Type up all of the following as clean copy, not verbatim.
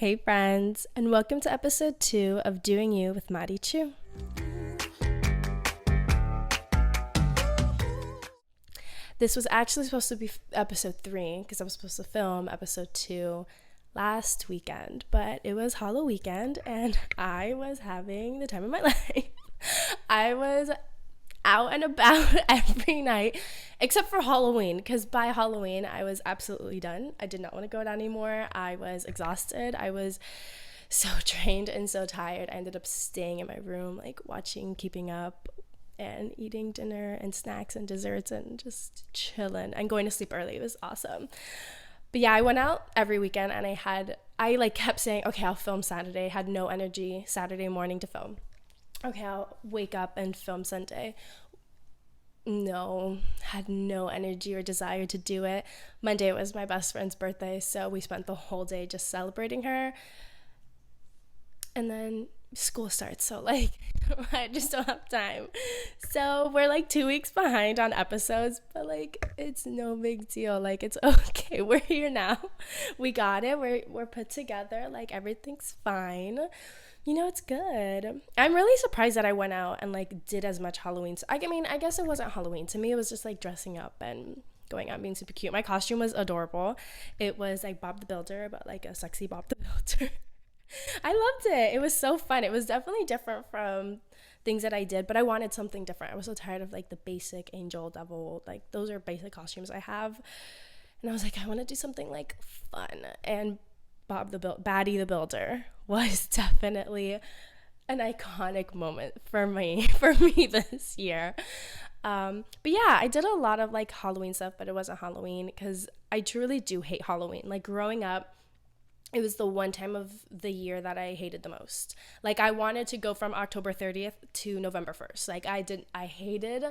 Hey friends, and welcome to episode 2 of Doing You with Madichu. This was actually supposed to be episode 3 because I was supposed to film episode 2 last weekend, but it was Halloween weekend and I was having the time of my life. I was out and about every night except for Halloween, because by Halloween I was absolutely done. I did not want to go out anymore. I was exhausted. I was so drained and so tired. I ended up staying in my room, like watching Keeping Up and eating dinner and snacks and desserts and just chilling and going to sleep early. It was awesome. But yeah, I went out every weekend and I kept saying, okay, I'll film Saturday. Had no energy Saturday morning to film. Okay, I'll wake up and film Sunday. No, had no energy or desire to do it. Monday was my best friend's birthday, so we spent the whole day just celebrating her. And then school starts, so I just don't have time. So we're 2 weeks behind on episodes, but it's no big deal. It's okay. We're here now. We got it. We're put together. Everything's fine. It's good. I'm really surprised that I went out and did as much Halloween. I guess it wasn't Halloween. To me, it was just dressing up and going out and being super cute. My costume was adorable. It was Bob the Builder, but a sexy Bob the Builder. I loved it. It was so fun. It was definitely different from things that I did, but I wanted something different. I was so tired of the basic angel, devil, those are basic costumes I have. And I was I want to do something fun. And Baddie the Builder was definitely an iconic moment for me this year. But yeah, I did a lot of Halloween stuff, but it wasn't Halloween because I truly do hate Halloween. Growing up, it was the one time of the year that I hated the most. I wanted to go from October 30th to November 1st. I hated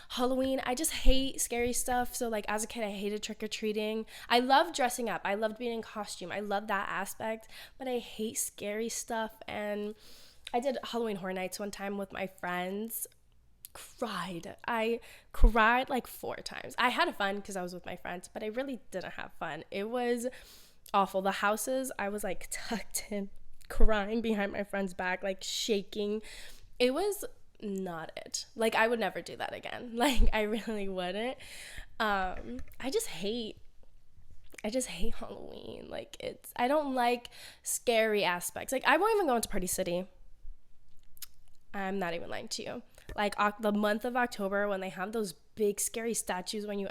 Halloween. I just hate scary stuff. So as a kid, I hated trick-or-treating. I loved dressing up. I loved being in costume. I love that aspect, but I hate scary stuff. And I did Halloween Horror Nights one time with my friends. I cried 4 times. I had fun because I was with my friends, but I really didn't have fun. It was awful. The houses, I was tucked in, crying behind my friend's back, shaking. It was not it. I would never do that again. I really wouldn't. I just hate Halloween. I don't like scary aspects. I won't even go into Party City. I'm not even lying to you. The month of October when they have those big scary statues when you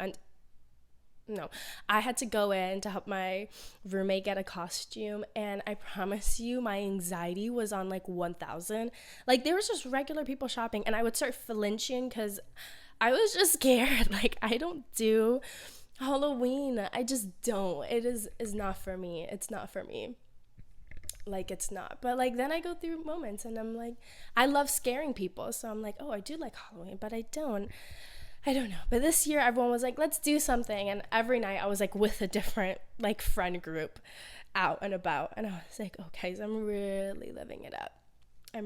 No, I had to go in to help my roommate get a costume, and I promise you my anxiety was on 1,000. There was just regular people shopping, and I would start flinching because I was just scared. I don't do Halloween. I just don't. It is not for me. It's not for me. It's not. But then I go through moments and I'm I love scaring people, so I'm oh, I do like Halloween, but I don't know. But this year, everyone was let's do something. And every night I was with a different friend group out and about. And I was okay, so I'm really living it up. But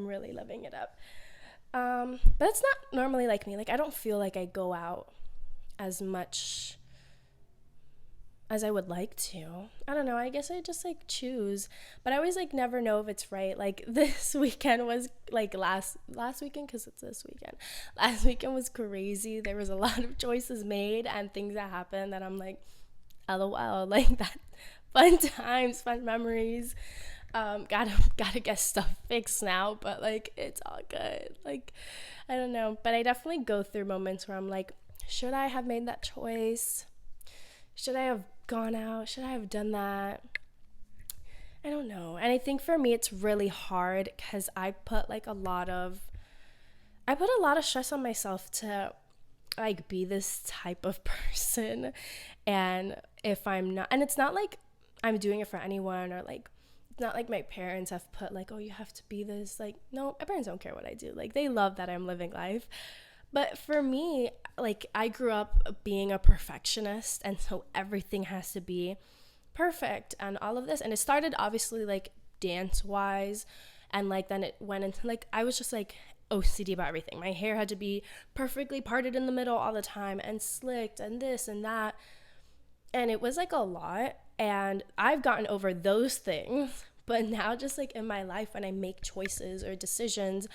it's not normally me. I don't feel I go out as much as I would like to. I don't know. I guess I just choose. But I always never know if it's right. This weekend was last weekend, because it's this weekend. Last weekend was crazy. There was a lot of choices made and things that happened that I'm LOL, that fun times, fun memories. Gotta get stuff fixed now, but it's all good. I don't know. But I definitely go through moments where I'm should I have made that choice? Should I have gone out? Should I have done that? I don't know. And I think for me it's really hard because I put a lot of stress on myself to be this type of person. And if I'm not, and it's not I'm doing it for anyone, or it's not my parents have put oh, you have to be this. No, my parents don't care what I do. They love that I'm living life. But for me, I grew up being a perfectionist, and so everything has to be perfect and all of this. And it started obviously dance-wise, and then it went into I was just OCD about everything. My hair had to be perfectly parted in the middle all the time and slicked and this and that. And it was a lot. And I've gotten over those things. But now just like in my life, when I make choices or decisions,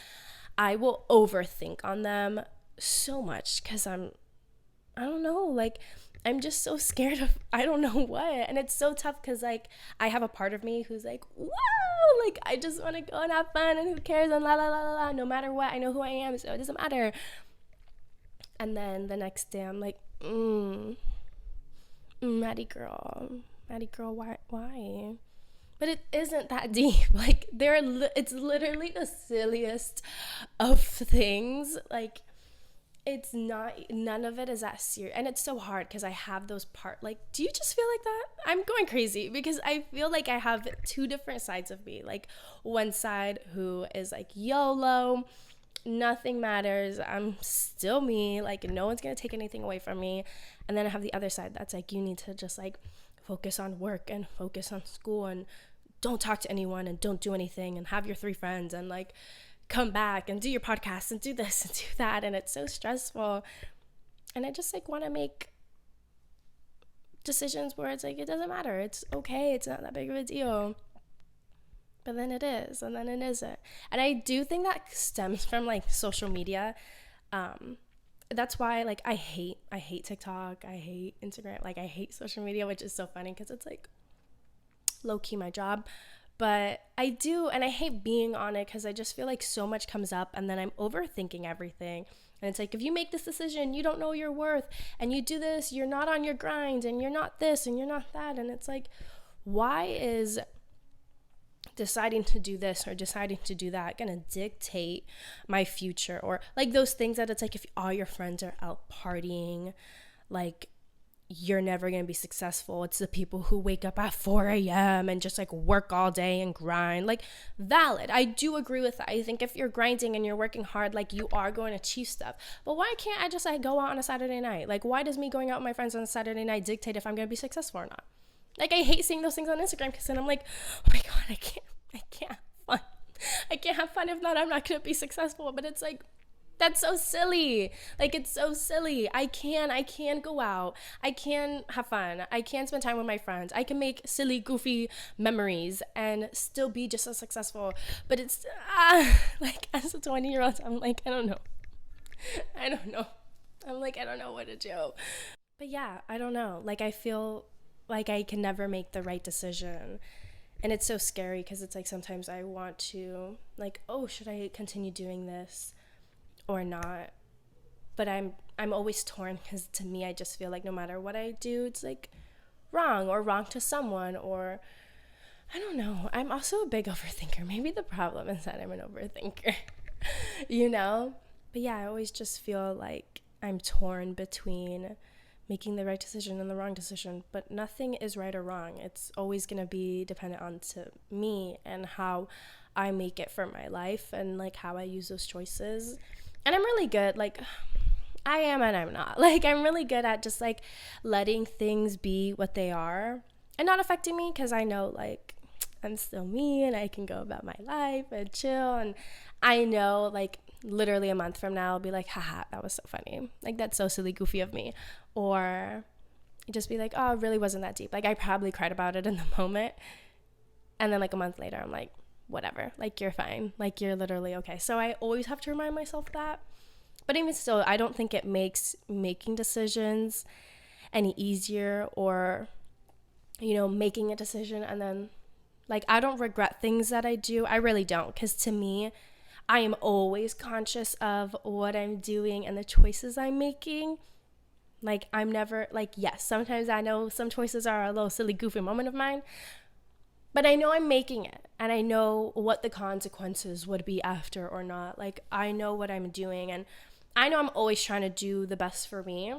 I will overthink on them so much because I don't know, like I'm just so scared of I don't know what. And it's so tough because like I have a part of me who's like, whoa, like I just want to go and have fun and who cares and la la la la la. No matter what, I know who I am, so it doesn't matter. And then the next day I'm like, Maddie girl, why? But it isn't that deep. Like it's literally the silliest of things. Like it's not, none of it is that serious. And it's so hard because I have those like, do you just feel like that? I'm going crazy because I feel like I have two different sides of me. Like one side who is like YOLO, nothing matters, I'm still me, like no one's gonna take anything away from me. And then I have the other side that's like, you need to just like focus on work and focus on school and don't talk to anyone and don't do anything and have your 3 friends and like come back and do your podcast and do this and do that. And it's so stressful. And I just like want to make decisions where it's like, it doesn't matter, it's okay, it's not that big of a deal. But then it is, and then it isn't. And I do think that stems from like social media. That's why like I hate TikTok, I hate Instagram, like I hate social media, which is so funny because it's like low-key my job. But I do, and I hate being on it because I just feel like so much comes up and then I'm overthinking everything. And it's like, if you make this decision, you don't know your worth, and you do this, you're not on your grind, and you're not this, and you're not that. And it's like, why is deciding to do this or deciding to do that gonna dictate my future? Or like those things that it's like, if all your friends are out partying, like you're never gonna be successful. It's the people who wake up at 4 a.m. and just like work all day and grind. Like, valid, I do agree with that. I think if you're grinding and you're working hard, like you are going to achieve stuff. But why can't I just like go out on a Saturday night? Like, why does me going out with my friends on a Saturday night dictate if I'm gonna be successful or not? Like, I hate seeing those things on Instagram because then I'm like, oh my God, I can't have fun. I can't have fun. If not, I'm not going to be successful. But it's like, that's so silly. Like, it's so silly. I can go out. I can have fun. I can spend time with my friends. I can make silly, goofy memories and still be just as successful. But it's, like, as a 20-year-old, I'm like, I don't know. I'm like, I don't know what to do. But yeah, I don't know. Like, I feel like I can never make the right decision. And it's so scary because it's like sometimes I want to like, oh, should I continue doing this or not? But I'm always torn because to me, I just feel like no matter what I do, it's like wrong to someone, or I don't know. I'm also a big overthinker. Maybe the problem is that I'm an overthinker, you know? But yeah, I always just feel like I'm torn between making the right decision and the wrong decision, but nothing is right or wrong. It's always going to be dependent on to me and how I make it for my life and like how I use those choices. And I'm really good, like I am and I'm not. Like I'm really good at just like letting things be what they are and not affecting me, because I know like I'm still me and I can go about my life and chill. And I know like literally a month from now I'll be like, haha, that was so funny, like that's so silly, goofy of me. Or just be like, oh, it really wasn't that deep. Like I probably cried about it in the moment, and then like a month later I'm like, whatever, like you're fine, like you're literally okay. So I always have to remind myself that. But even still, I don't think it makes making decisions any easier, or you know, making a decision and then like I don't regret things that I do. I really don't, because to me, I am always conscious of what I'm doing and the choices I'm making. Like I'm never like, yes, sometimes I know some choices are a little silly, goofy moment of mine, but I know I'm making it and I know what the consequences would be after or not. Like I know what I'm doing, and I know I'm always trying to do the best for me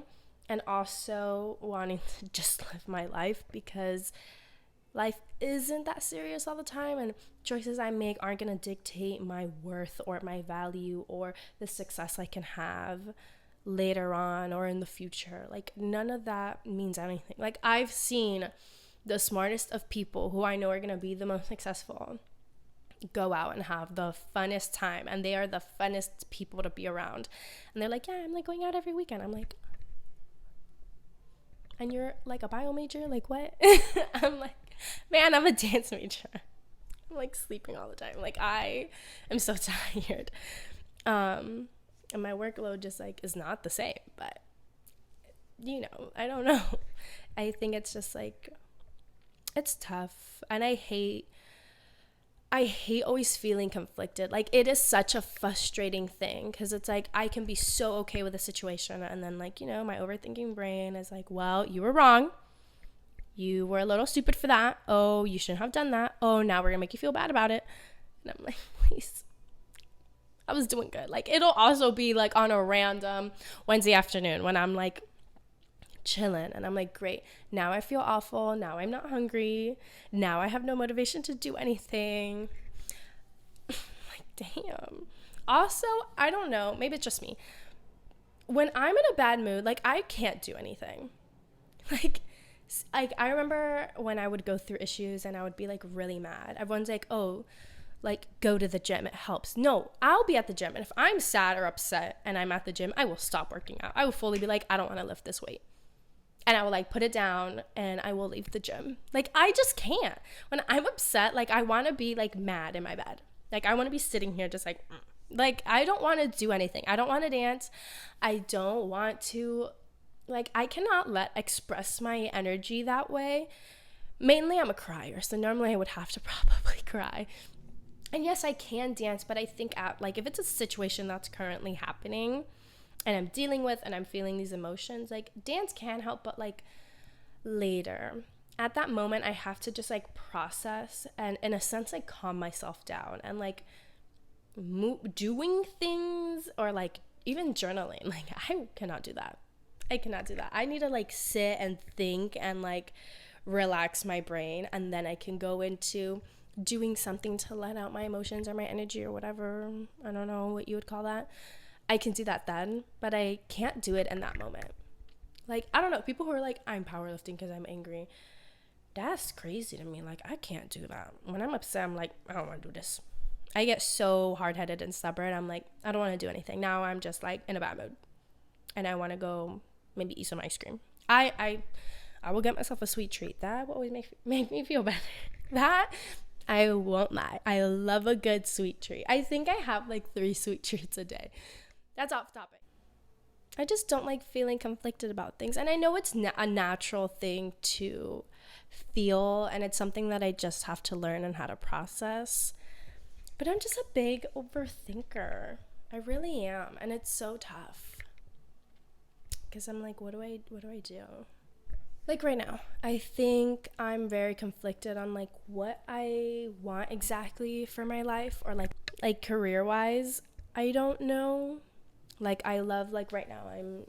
and also wanting to just live my life, because life isn't that serious all the time, and choices I make aren't going to dictate my worth or my value or the success I can have later on or in the future. Like none of that means anything. Like I've seen the smartest of people who I know are going to be the most successful go out and have the funnest time, and they are the funnest people to be around, and they're like, yeah, I'm like going out every weekend. I'm like, and you're like a bio major, like what? I'm like, man, I'm a dance major. I'm like sleeping all the time. Like I am so tired. And my workload just like is not the same, but I don't know. I think it's just like, it's tough. And I hate always feeling conflicted. Like it is such a frustrating thing because it's like I can be so okay with a situation and then like, my overthinking brain is like, well, you were wrong. You were a little stupid for that. Oh, you shouldn't have done that. Oh, now we're gonna make you feel bad about it. And I'm like, please. I was doing good. Like it'll also be like on a random Wednesday afternoon when I'm like chilling and I'm like, great, now I feel awful, now I'm not hungry, now I have no motivation to do anything. Like, damn. Also, I don't know, maybe it's just me, when I'm in a bad mood, like I can't do anything. like I remember when I would go through issues and I would be like really mad, everyone's like, oh, like go to the gym, it helps. No, I'll be at the gym and if I'm sad or upset and I'm at the gym, I will stop working out. I will fully be like, I don't want to lift this weight. And I will like put it down and I will leave the gym. Like I just can't. When I'm upset, like I want to be like mad in my bed. Like I want to be sitting here just like I don't want to do anything. I don't want to dance. I don't want to, like I cannot express my energy that way. Mainly I'm a crier, so normally I would have to probably cry. And yes, I can dance, but I think like if it's a situation that's currently happening and I'm dealing with and I'm feeling these emotions, like dance can help, but like later at that moment I have to just like process and in a sense like calm myself down and like doing things or like even journaling. Like I cannot do that. I need to like sit and think and like relax my brain, and then I can go into doing something to let out my emotions or my energy or whatever. I don't know what you would call that. I can do that then, but I can't do it in that moment. Like, I don't know, people who are like, I'm powerlifting because I'm angry. That's crazy to me. Like, I can't do that. When I'm upset, I'm like, I don't want to do this. I get so hard-headed and stubborn. I'm like, I don't want to do anything. Now I'm just like in a bad mood. And I want to go maybe eat some ice cream. I will get myself a sweet treat. That will always make me feel better. That, I won't lie. I love a good sweet treat. I think I have like 3 sweet treats a day. That's off topic. I just don't like feeling conflicted about things. And I know it's a natural thing to feel, and it's something that I just have to learn and how to process. But I'm just a big overthinker. I really am. And it's so tough. Because I'm like, what do I do? Like right now, I think I'm very conflicted on like what I want exactly for my life, or like career-wise. I don't know. Like I love, like right now I'm,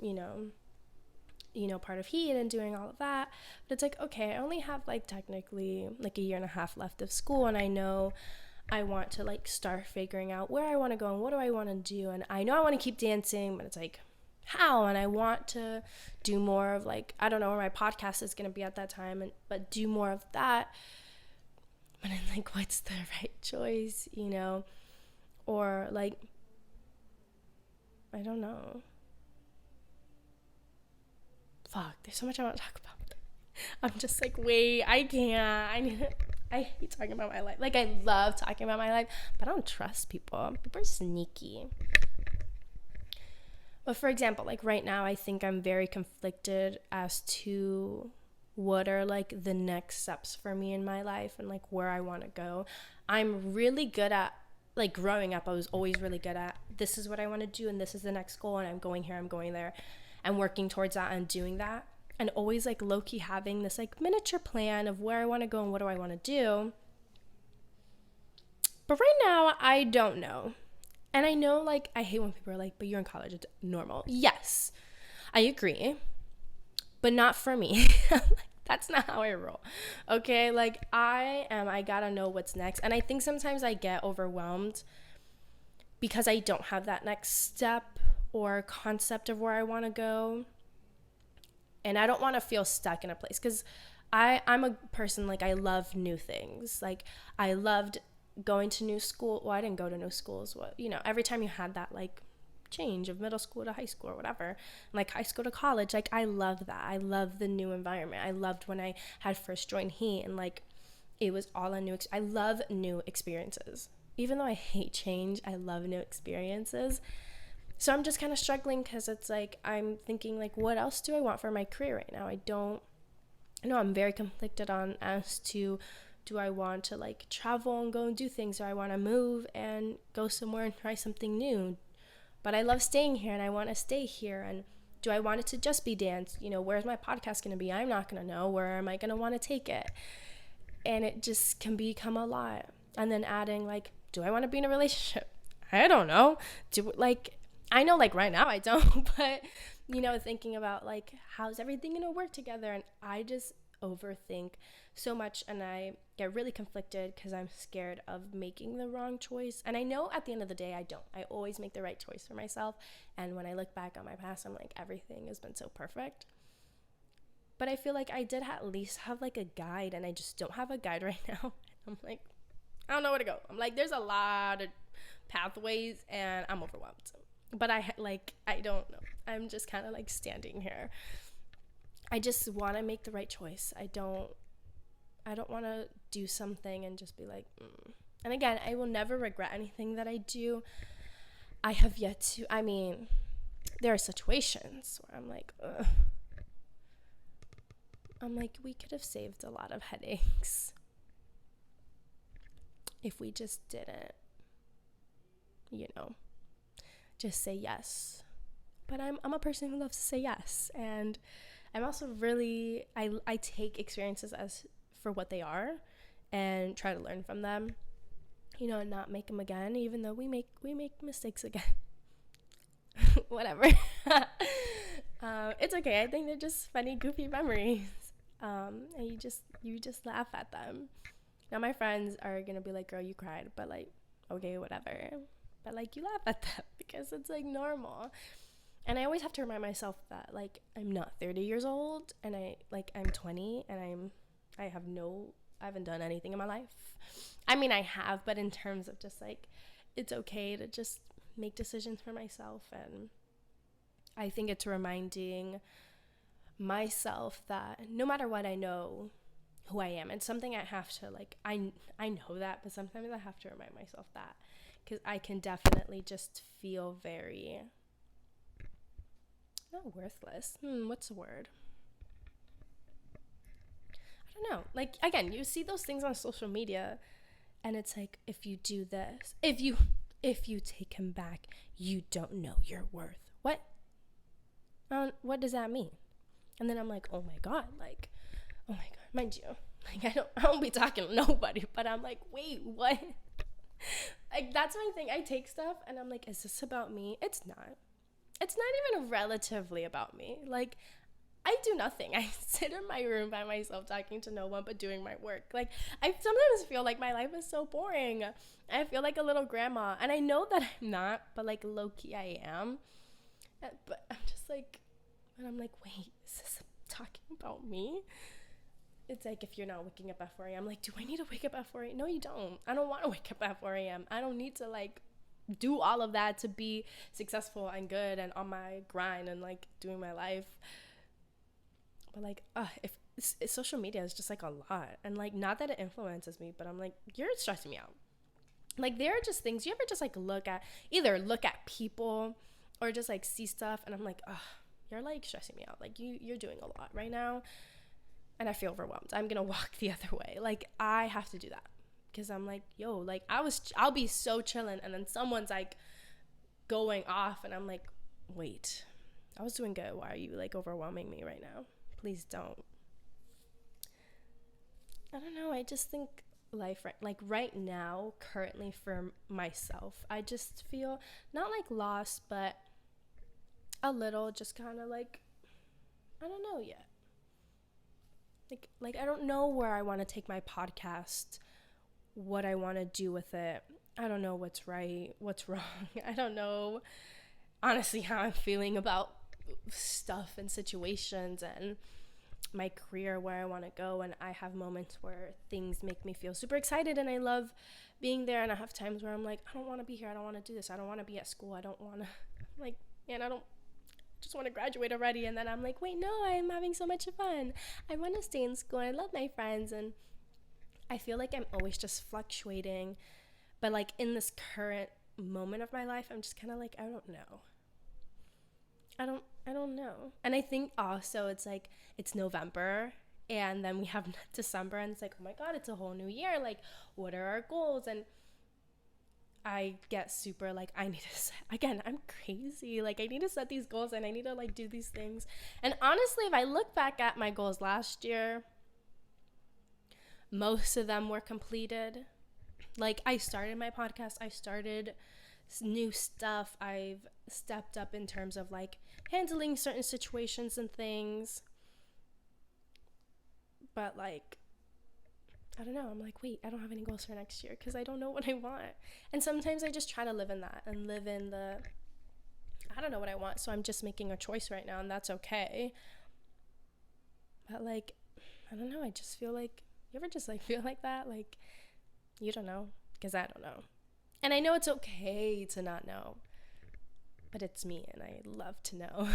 part of Heat and doing all of that. But it's like, okay, I only have like technically like a year and a half left of school, and I know I want to like start figuring out where I want to go and what do I want to do. And I know I want to keep dancing, but it's like, how? And I want to do more of like, I don't know where my podcast is going to be at that time, but do more of that. But I'm like, what's the right choice, Or like, I don't know. Fuck, there's so much I want to talk about. I'm just like, wait, I can't. I hate talking about my life. Like, I love talking about my life, but I don't trust people. People are sneaky. But for example, like right now, I think I'm very conflicted as to what are like the next steps for me in my life and like where I want to go. I'm really good at, like growing up, I was always really good at, this is what I want to do and this is the next goal and I'm going here, I'm going there, and working towards that and doing that. And always like low-key having this like miniature plan of where I want to go and what do I want to do. But right now, I don't know. And I know, like, I hate when people are like, but you're in college, it's normal. Yes, I agree, but not for me. That's not how I roll, okay? Like, I gotta know what's next. And I think sometimes I get overwhelmed because I don't have that next step or concept of where I want to go. And I don't want to feel stuck in a place because I'm a person, like, I love new things. Like, I loved going to new school. Well, I didn't go to new schools. Well, every time you had that like change of middle school to high school or whatever, like high school to college, like I love that. I love the new environment. I loved when I had first joined Heat, and like it was all a new I love new experiences. Even though I hate change, I love new experiences. So I'm just kind of struggling because it's like I'm thinking like, what else do I want for my career right now? I know I'm very conflicted on as to, do I want to like travel and go and do things, or I want to move and go somewhere and try something new? But I love staying here and I want to stay here. And do I want it to just be dance? You know, where's my podcast going to be? I'm not going to know. Where am I going to want to take it? And it just can become a lot. And then adding like, do I want to be in a relationship? I don't know. I know like right now I don't, but you know, thinking about like, how's everything going to work together? And I just overthink so much, and I get really conflicted because I'm scared of making the wrong choice. And I know at the end of the day, I don't. I always make the right choice for myself. And when I look back on my past, I'm like, everything has been so perfect. But I feel like I did at least have like a guide, and I just don't have a guide right now. I'm like, I don't know where to go. I'm like, there's a lot of pathways and I'm overwhelmed. But I don't know. I'm just kind of like standing here. I just want to make the right choice. I don't want to do something and just be like, And again, I will never regret anything that I do. I have yet to, there are situations where I'm like, ugh. I'm like, we could have saved a lot of headaches if we just didn't, just say yes. But I'm a person who loves to say yes. And I'm also really, I take experiences as for what they are and try to learn from them, and not make them again, even though we make mistakes again. Whatever. It's okay. I think they're just funny, goofy memories. And you just laugh at them. Now my friends are gonna be like, girl, you cried, but like, okay, whatever. But like, you laugh at them because it's like normal. And I always have to remind myself that like, I'm not 30 years old, and I'm 20, and I haven't done anything in my life. I have, but in terms of just like, it's okay to just make decisions for myself. And I think it's reminding myself that no matter what, I know who I am. It's something I have to like, I know that, but sometimes I have to remind myself that, because I can definitely just feel very, not worthless. What's the word? I don't know. Like, again, you see those things on social media, and it's like, if you do this, if you take him back, you don't know your worth. What does that mean? And then I'm like, oh my god, mind you, like I don't be talking to nobody, but I'm like, wait, what? Like, that's my thing. I take stuff and I'm like, is this about me? It's not even relatively about me. Like, I do nothing. I sit in my room by myself talking to no one but doing my work. Like, I sometimes feel like my life is so boring. I feel like a little grandma, and I know that I'm not, but like low-key I am. But I'm just like, and I'm like, wait, is this talking about me? It's like, if you're not waking up at 4 a.m., I'm like, do I need to wake up at 4 a.m.? No, you don't. I don't want to wake up at 4 a.m. I don't need to like do all of that to be successful and good and on my grind and like doing my life. But like, if social media is just like a lot, and like, not that it influences me, but I'm like, you're stressing me out. Like, there are just things you ever just like look at people or just like see stuff, and I'm like, you're like stressing me out. Like, you're doing a lot right now, and I feel overwhelmed. I'm gonna walk the other way. Like, I have to do that, because I'm like, yo, like I'll be so chilling, and then someone's like going off, and I'm like, wait, I was doing good. Why are you like overwhelming me right now? Please don't. I don't know. I just think life right now, currently for myself, I just feel not like lost, but a little just kind of like, I don't know yet. Like I don't know where I want to take my podcast, what I want to do with it. I don't know what's right, what's wrong. I don't know, honestly, how I'm feeling about stuff and situations and my career, where I want to go. And I have moments where things make me feel super excited, and I love being there, and I have times where I'm like, I don't want to be here, I don't want to do this, I don't want to be at school, I don't want to, like, and I don't just want to graduate already. And then I'm like, wait, no, I'm having so much fun, I want to stay in school, I love my friends. And I feel like I'm always just fluctuating, but like in this current moment of my life, I'm just kind of like, I don't know. I don't know. And I think also it's like, it's November and then we have December and it's like, oh my God, it's a whole new year. Like, what are our goals? And I get super like, I need to set, again, I'm crazy. Like, I need to set these goals and I need to like do these things. And honestly, if I look back at my goals last year, most of them were completed. Like, I started my podcast, I started new stuff, I've stepped up in terms of like handling certain situations and things. But like, I don't know, I'm like, wait, I don't have any goals for next year because I don't know what I want. And sometimes I just try to live in that and live in the, I don't know what I want, so I'm just making a choice right now and that's okay. But like, I don't know, I just feel like, you ever just like feel like that? Like, you don't know, because I don't know. And I know it's okay to not know, but it's me and I love to know.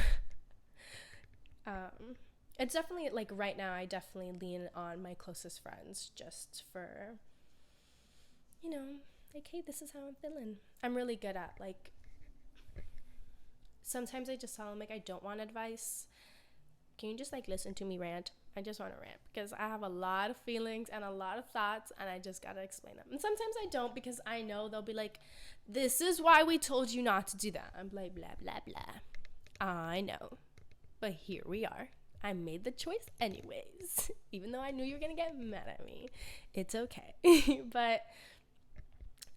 It's definitely like right now I definitely lean on my closest friends just for, you know, like, hey, this is how I'm feeling. I'm really good at like, sometimes I just tell them like, I don't want advice. Can you just like listen to me rant? I just want to rant because I have a lot of feelings and a lot of thoughts and I just got to explain them. And sometimes I don't because I know they'll be like, this is why we told you not to do that. I'm like, blah, blah, blah. I know. But here we are. I made the choice anyways. Even though I knew you were going to get mad at me. It's okay. But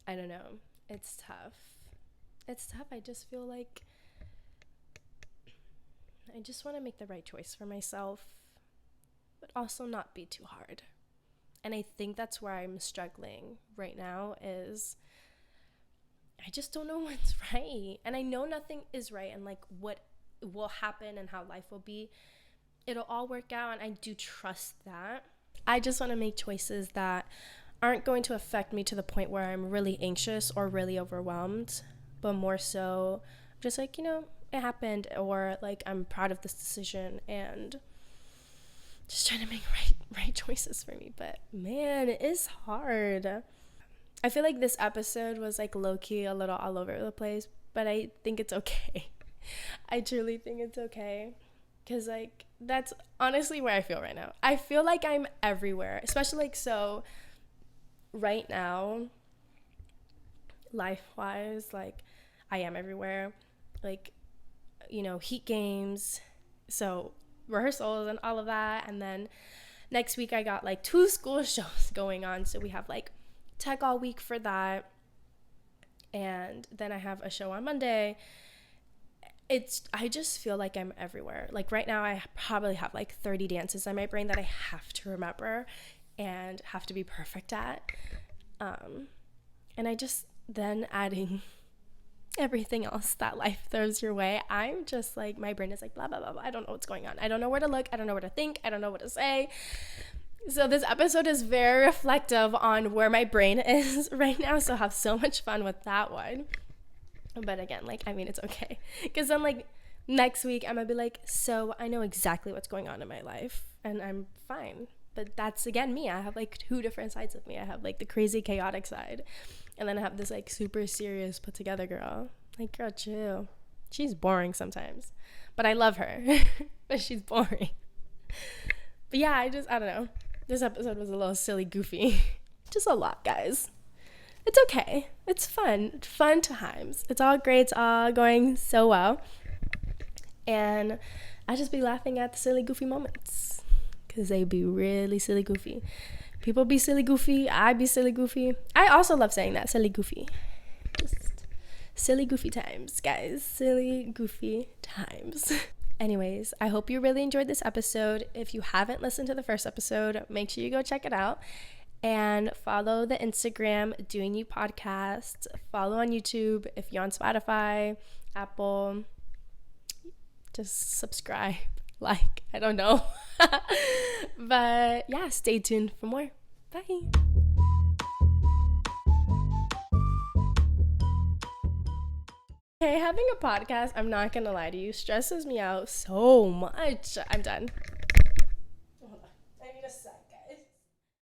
I don't know. It's tough. It's tough. I just feel like I just want to make the right choice for myself, but also not be too hard. And I think that's where I'm struggling right now is I just don't know what's right. And I know nothing is right and like what will happen and how life will be. It'll all work out and I do trust that. I just want to make choices that aren't going to affect me to the point where I'm really anxious or really overwhelmed, but more so just like, you know, it happened, or like I'm proud of this decision and just trying to make right choices for me. But man, it is hard. I feel like this episode was like low-key a little all over the place, but I think it's okay. I truly think it's okay because like that's honestly where I feel right now. I feel like I'm everywhere, especially like so right now, life-wise, like I am everywhere. Like, you know, heat games, so rehearsals and all of that. And then next week I got like 2 school shows going on, so we have like tech all week for that, and then I have a show on Monday. I just feel like I'm everywhere. Like right now I probably have like 30 dances in my brain that I have to remember and have to be perfect at, and I just then adding everything else that life throws your way, I'm just like, my brain is like blah blah blah blah. I don't know what's going on. I don't know where to look. I don't know what to think. I don't know what to say. So this episode is very reflective on where my brain is right now, so have so much fun with that one. But again, like, I mean, it's okay because then like next week I'm gonna be like, so I know exactly what's going on in my life and I'm fine. But that's again me. I have like 2 different sides of me. I have like the crazy chaotic side, and then I have this like super serious put together girl. Like, girl, chill. She's boring sometimes, but I love her. But she's boring. But yeah, I don't know. This episode was a little silly, goofy. Just a lot, guys. It's okay. It's fun. Fun times. It's all great. It's all going so well. And I just be laughing at the silly, goofy moments because they be really silly, goofy. People be silly, goofy. I be silly, goofy. I also love saying that, silly, goofy. Just silly, goofy times, guys. Silly, goofy times. Anyways, I hope you really enjoyed this episode. If you haven't listened to the first episode, make sure you go check it out. And follow the Instagram, Doingyoupodcast. Follow on YouTube. If you're on Spotify, Apple, just subscribe. Like, I don't know. But yeah, stay tuned for more. Bye. Hey, having a podcast, I'm not gonna lie to you, stresses me out so much. I'm done.